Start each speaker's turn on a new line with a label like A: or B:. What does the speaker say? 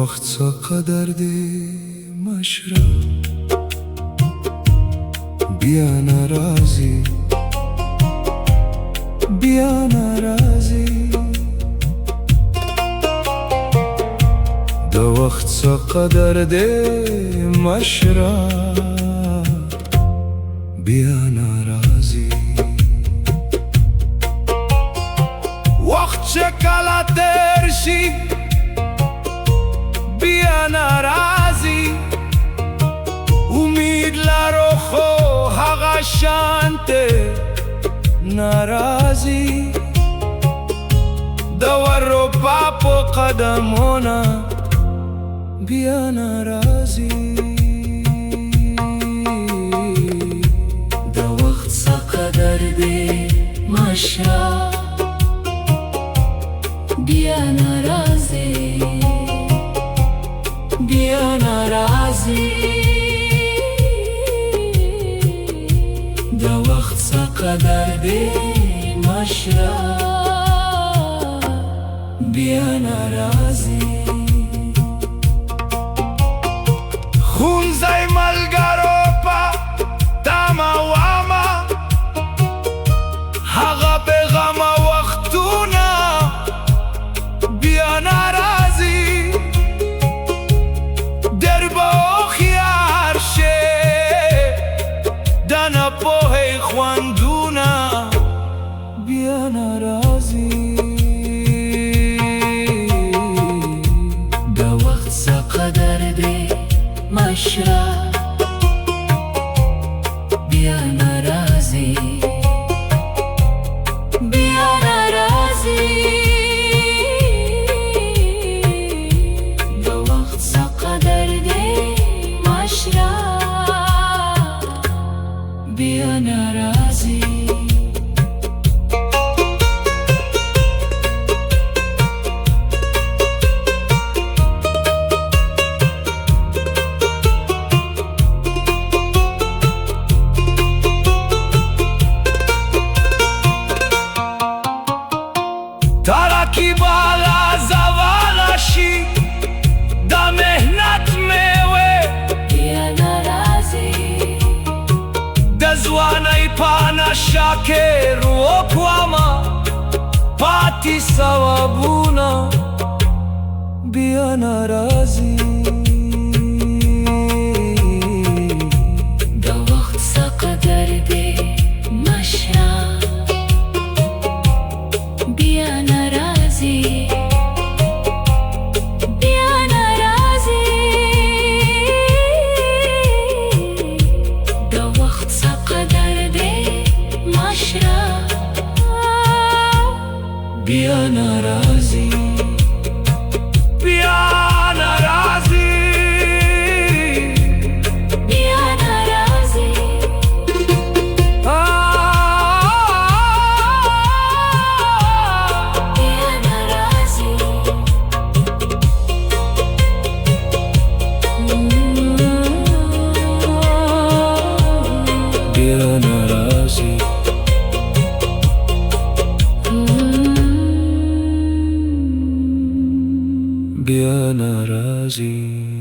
A: وقت چقدر دی مشره بیا ناراضی بیا ناراضی د وخت چقدر دی مشره بیا ناراضی وقت چه کله تیر شي بیا ناراضی امید لرو خو هغه شانته ناراضی د ورو پاپو قدمونه بیا ناراضی
B: د وخت څخه دی مشه بیا ناراضی بیا ناراضی د وخت څخه دی مشره بیا ناراضی
A: خونځی ملګرو په دمه وامه هغه بېغمه وختونه بیا ناراضي ډېر به هوښیار شې د ناپوهۍ خوندونه بیا ناراضي
B: د وخت څخه دی مشره بیا ناراضی بیا ناراضی د وخت څخه دی مشره بیا ناراضی
A: ترکی بالا زواله شي د مهنت میوه
B: بیا ناراضی
A: د ځوانۍ په نشه کې روکوامه پاتې ثوابونه بیا ناراضي
B: د وخت څخه دی مشره بیا ناراضی بیا ناراضی د وخت څخه دی مشره
A: بیا ناراضي بیا ناراضي
B: بیا ناراضی بیا ناراضی
A: بیا ناراضي بیا ناراضي